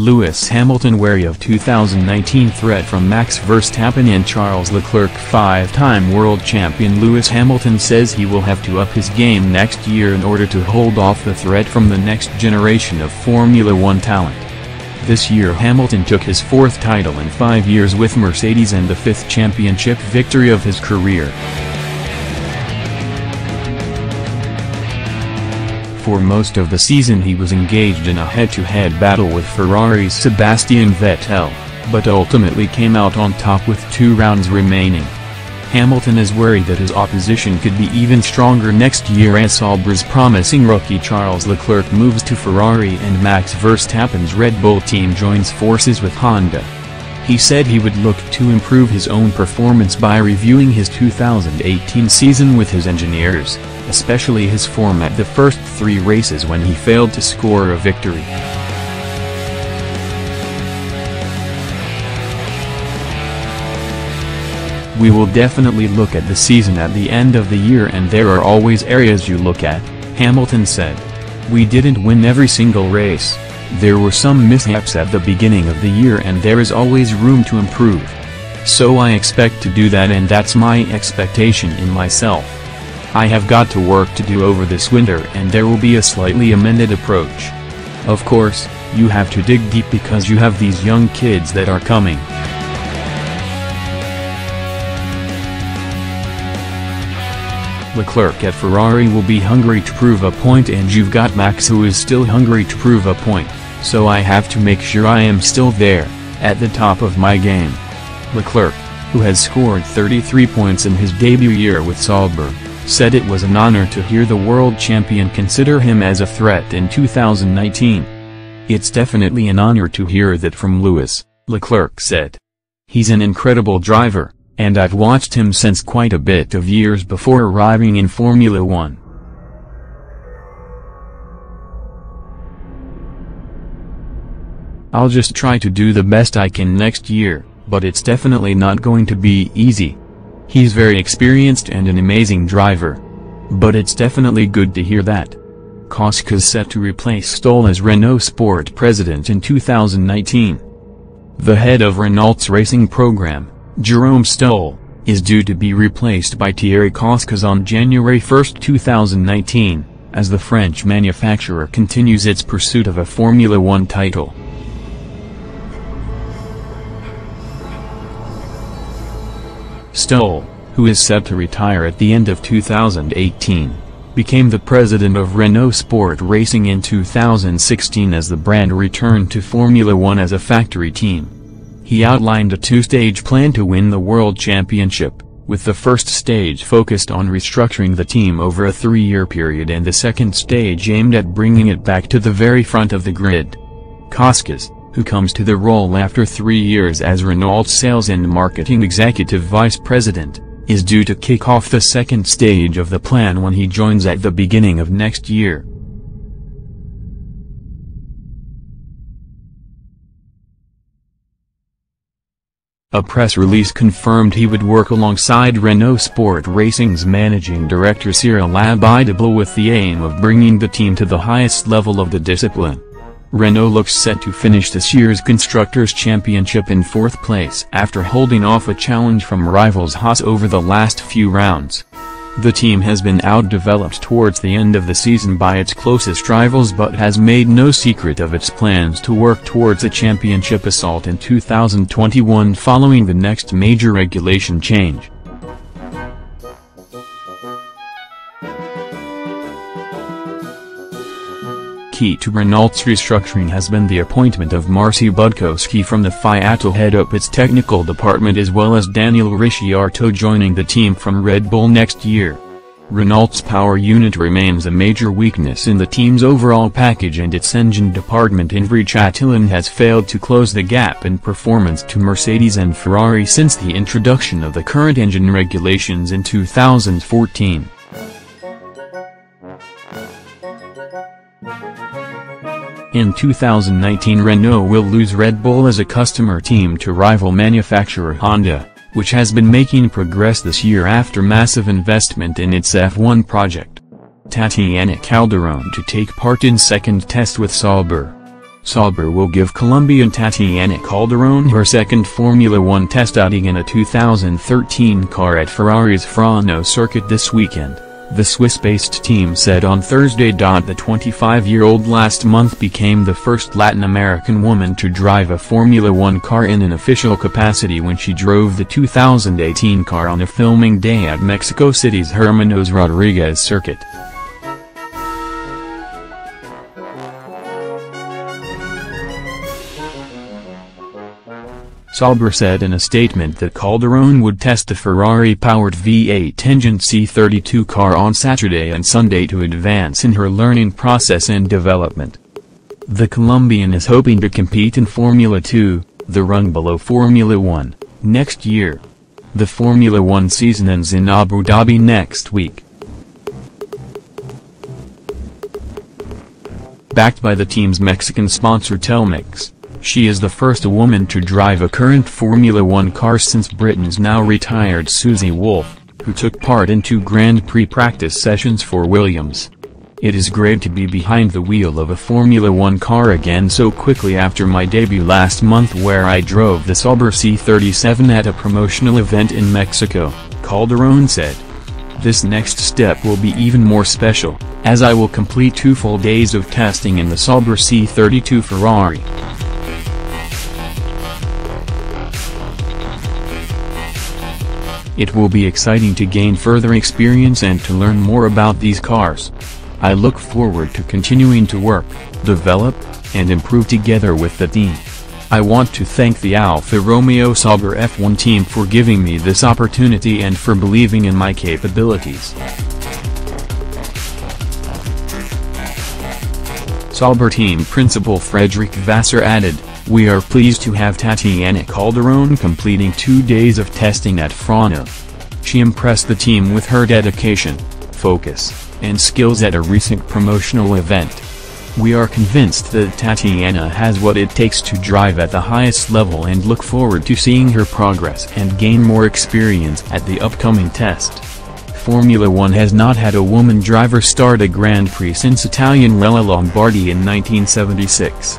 Lewis Hamilton wary of 2019 threat from Max Verstappen and Charles Leclerc. Five-time world champion Lewis Hamilton says he will have to up his game next year in order to hold off the threat from the next generation of Formula One talent. This year Hamilton took his fourth title in 5 years with Mercedes and the fifth championship victory of his career. For most of the season he was engaged in a head-to-head battle with Ferrari's Sebastian Vettel, but ultimately came out on top with 2 rounds remaining. Hamilton is worried that his opposition could be even stronger next year as Sauber's promising rookie Charles Leclerc moves to Ferrari and Max Verstappen's Red Bull team joins forces with Honda. He said he would look to improve his own performance by reviewing his 2018 season with his engineers, especially his form at the first 3 races when he failed to score a victory. We will definitely look at the season at the end of the year, and there are always areas you look at, Hamilton said. We didn't win every single race. There were some mishaps at the beginning of the year and there is always room to improve. So I expect to do that, and that's my expectation in myself. I have got to work to do over this winter, and there will be a slightly amended approach. Of course, you have to dig deep because you have these young kids that are coming. Leclerc at Ferrari will be hungry to prove a point, and you've got Max who is still hungry to prove a point, so I have to make sure I am still there, at the top of my game. Leclerc, who has scored 33 points in his debut year with Sauber, said it was an honor to hear the world champion consider him as a threat in 2019. It's definitely an honor to hear that from Lewis, Leclerc said. He's an incredible driver, and I've watched him since quite a bit of years before arriving in Formula One. I'll just try to do the best I can next year, but it's definitely not going to be easy. He's very experienced and an amazing driver. But it's definitely good to hear that. Koska's set to replace Stoll as Renault Sport president in 2019. The head of Renault's racing program, Jerome Stoll, is due to be replaced by Thierry Koska on January 1, 2019, as the French manufacturer continues its pursuit of a Formula One title. Stoll, who is set to retire at the end of 2018, became the president of Renault Sport Racing in 2016 as the brand returned to Formula One as a factory team. He outlined a 2-stage plan to win the World Championship, with the first stage focused on restructuring the team over a 3-year period and the second stage aimed at bringing it back to the very front of the grid. Koska, who comes to the role after 3 years as Renault's sales and marketing executive vice president, is due to kick off the second stage of the plan when he joins at the beginning of next year. A press release confirmed he would work alongside Renault Sport Racing's managing director Cyril Abiteboul with the aim of bringing the team to the highest level of the discipline. Renault looks set to finish this year's Constructors' Championship in 4th place after holding off a challenge from rivals Haas over the last few rounds. The team has been outdeveloped towards the end of the season by its closest rivals but has made no secret of its plans to work towards a championship assault in 2021 following the next major regulation change. Key to Renault's restructuring has been the appointment of Marcy Budkowski from the FIA to head up its technical department, as well as Daniel Ricciardo joining the team from Red Bull next year. Renault's power unit remains a major weakness in the team's overall package, and its engine department in Verstappen has failed to close the gap in performance to Mercedes and Ferrari since the introduction of the current engine regulations in 2014. In 2019, Renault will lose Red Bull as a customer team to rival manufacturer Honda, which has been making progress this year after massive investment in its F1 project. Tatiana Calderon to take part in second test with Sauber. Sauber will give Colombian Tatiana Calderón her second Formula One test outing in a 2013 car at Ferrari's Fano circuit this weekend, the Swiss-based team said on Thursday. The 25-year-old last month became the first Latin American woman to drive a Formula One car in an official capacity when she drove the 2018 car on a filming day at Mexico City's Hermanos Rodriguez circuit. Sauber said in a statement that Calderón would test the Ferrari-powered V8 engine C32 car on Saturday and Sunday to advance in her learning process and development. The Colombian is hoping to compete in Formula 2, the rung below Formula 1, next year. The Formula 1 season ends in Abu Dhabi next week. Backed by the team's Mexican sponsor Telmex, she is the first woman to drive a current Formula One car since Britain's now retired Susie Wolff, who took part in 2 Grand Prix practice sessions for Williams. It is great to be behind the wheel of a Formula One car again so quickly after my debut last month where I drove the Sauber C37 at a promotional event in Mexico, Calderón said. This next step will be even more special, as I will complete 2 full days of testing in the Sauber C32 Ferrari. It will be exciting to gain further experience and to learn more about these cars. I look forward to continuing to work, develop, and improve together with the team. I want to thank the Alfa Romeo Sauber F1 team for giving me this opportunity and for believing in my capabilities. Sauber team principal Frederick Vassar added, "We are pleased to have Tatiana Calderón completing 2 days of testing at Fano. She impressed the team with her dedication, focus, and skills at a recent promotional event. We are convinced that Tatiana has what it takes to drive at the highest level and look forward to seeing her progress and gain more experience at the upcoming test." Formula One has not had a woman driver start a Grand Prix since Italian Rella Lombardi in 1976.